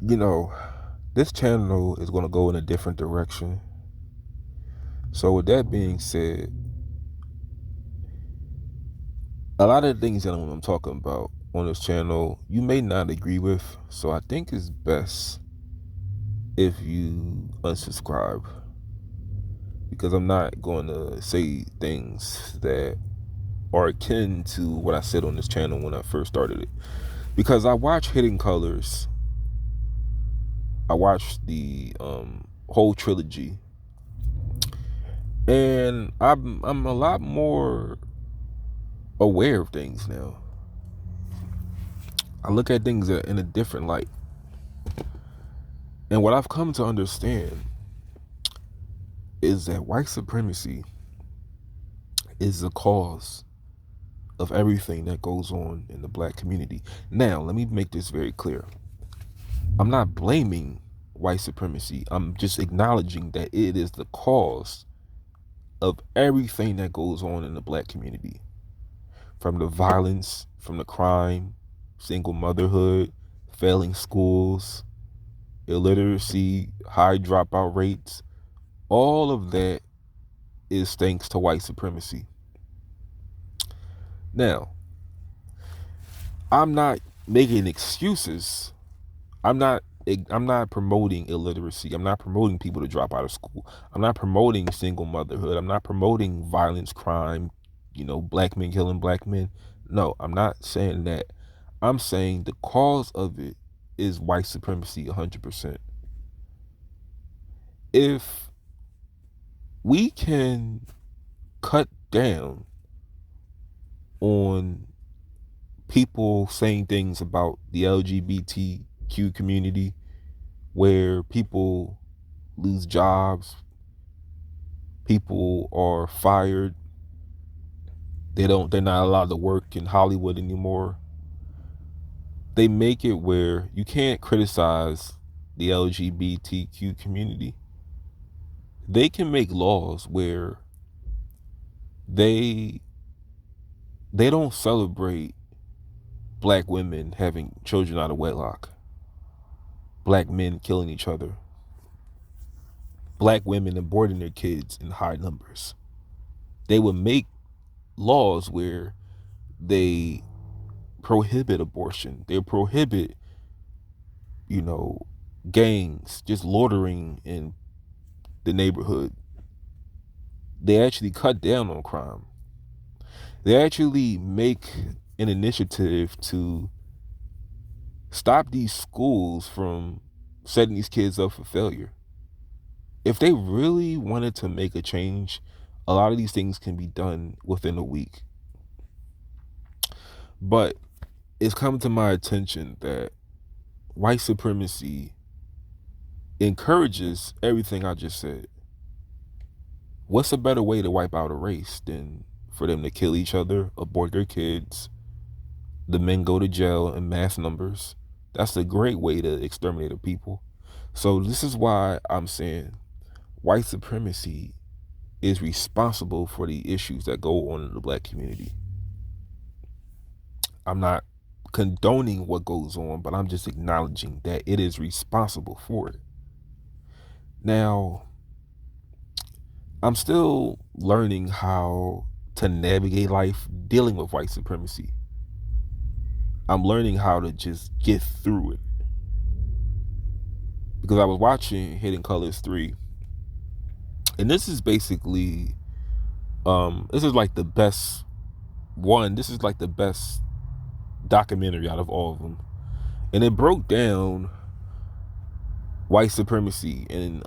you know, this channel is going to go in a different direction. So with that being said, a lot of the things that I'm talking about on this channel, you may not agree with. So I think it's best if you unsubscribe, because I'm not going to say things that are akin to what I said on this channel when I first started it. Because I watched Hidden Colors, I watched the whole trilogy, and I'm a lot more aware of things now. I look at things in a different light. And what I've come to understand is that white supremacy is the cause of everything that goes on in the black community. Now, let me make this very clear. I'm not blaming white supremacy. I'm just acknowledging that it is the cause of everything that goes on in the black community. From the violence, from the crime, single motherhood, failing schools, illiteracy, high dropout rates, all of that is thanks to white supremacy. Now, I'm not making excuses. I'm not promoting illiteracy. I'm not promoting people to drop out of school. I'm not promoting single motherhood. I'm not promoting violence, crime, black men killing black men. No, I'm not saying that. I'm saying the cause of it is white supremacy 100%. If we can cut down on people saying things about the LGBTQ community where people lose jobs, people are fired, they're not allowed to work in Hollywood anymore. They make it where you can't criticize the LGBTQ community. They can make laws where they don't celebrate black women having children out of wedlock, black men killing each other, black women aborting their kids in high numbers. They would make laws where they prohibit abortion. They prohibit, gangs just loitering in the neighborhood. They actually cut down on crime. They actually make an initiative to stop these schools from setting these kids up for failure. If they really wanted to make a change, a lot of these things can be done within a week. But it's come to my attention that white supremacy encourages everything I just said. What's a better way to wipe out a race than for them to kill each other, abort their kids, the men go to jail in mass numbers? That's a great way to exterminate a people. So this is why I'm saying white supremacy is responsible for the issues that go on in the black community. I'm not condoning what goes on, but I'm just acknowledging that it is responsible for it. Now, I'm still learning how to navigate life dealing with white supremacy. I'm learning how to just get through it. Because I was watching Hidden Colors 3, and this is basically, this is like the best one. This is like the best documentary out of all of them. And it broke down white supremacy in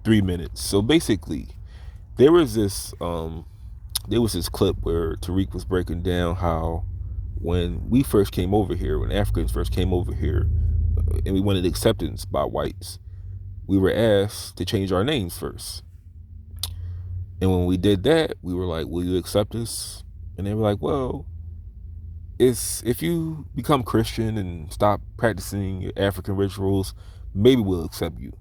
3 minutes. So basically, there was this clip where Tariq was breaking down how when we first came over here, when Africans first came over here, and we wanted acceptance by whites, we were asked to change our names first. And when we did that, we were like, will you accept us? And they were like, well, it's if you become Christian and stop practicing your African rituals, maybe we'll accept you.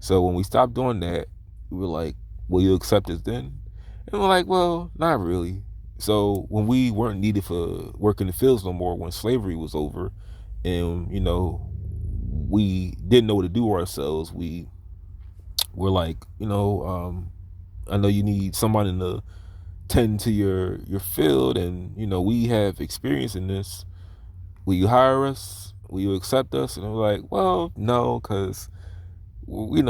So when we stopped doing that, we were like, will you accept us then? And we're like, well, not really. So when we weren't needed for work in the fields no more, when slavery was over, and we didn't know what to do ourselves. We were like, I know you need someone to tend to your field, and we have experience in this. Will you hire us? Will you accept us? And I'm like, well, no, because we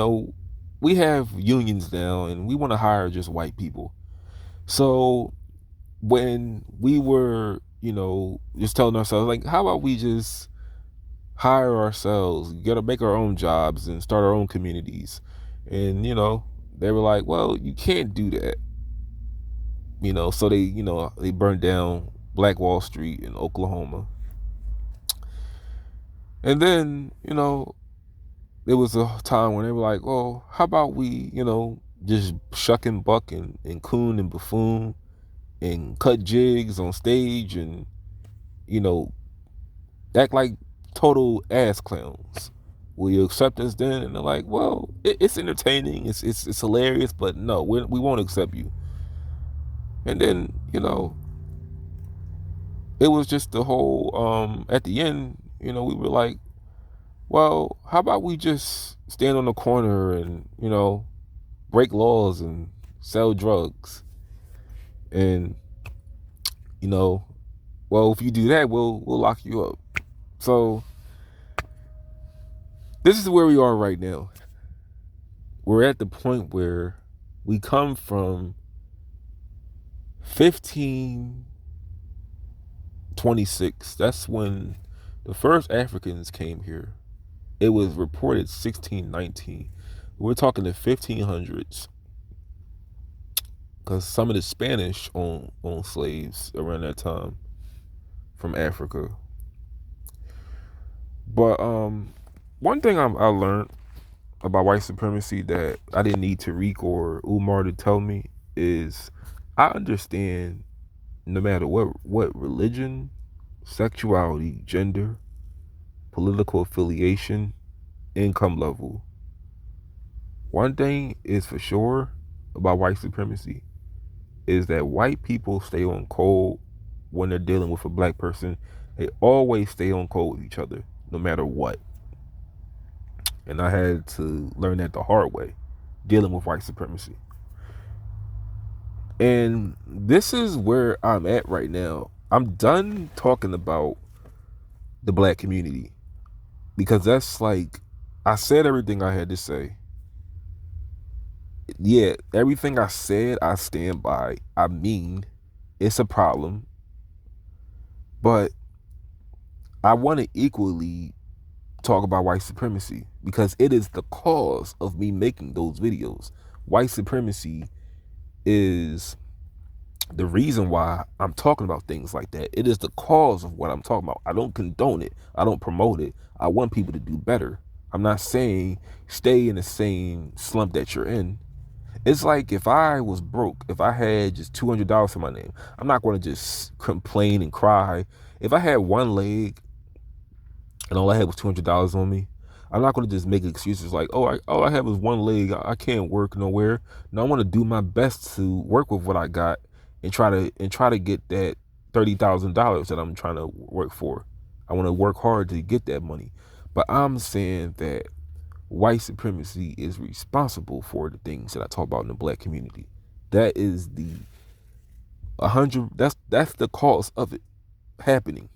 have unions now, and we want to hire just white people. So when we were, just telling ourselves, like, how about we just hire ourselves, make our own jobs and start our own communities? And they were like, well, you can't do that. So they burned down Black Wall Street in Oklahoma. And then there was a time when they were like, well, how about we just shuck and buck and coon and buffoon and cut jigs on stage and you know act like total ass clowns. Will you accept us then? And they're like, well, it's entertaining, it's hilarious, but no, we won't accept you. And then it was just the whole at the end, we were like, well, how about we just stand on the corner and break laws and sell drugs? And well, if you do that, we'll lock you up. So this is where we are right now. We're at the point where we come from 1526. That's when the first Africans came here. It was reported 1619. We're talking the 1500s, because some of the Spanish owned slaves around that time from Africa. But one thing I learned about white supremacy that I didn't need Tariq or Umar to tell me is I understand no matter what religion, sexuality, gender, political affiliation, income level. One thing is for sure about white supremacy is that white people stay on code when they're dealing with a black person. They always stay on code with each other, no matter what. And I had to learn that the hard way, dealing with white supremacy. And this is where I'm at right now. I'm done talking about the black community, because that's like, I said everything I had to say. Yeah, everything I said, I stand by. I mean, it's a problem, but I want to equally talk about white supremacy because it is the cause of me making those videos. White supremacy is the reason why I'm talking about things like that. It is the cause of what I'm talking about. I don't condone it. I don't promote it. I want people to do better. I'm not saying stay in the same slump that you're in. It's like if I was broke, if I had just $200 to my name, I'm not going to just complain and cry. If I had one leg and all I had was $200 on me, I'm not going to just make excuses like, oh, all I have is one leg, I can't work nowhere. No, I want to do my best to work with what I got and try to get that $30,000 that I'm trying to work for. I want to work hard to get that money. But I'm saying that white supremacy is responsible for the things that I talk about in the black community. That is the 100. That's the cause of it happening.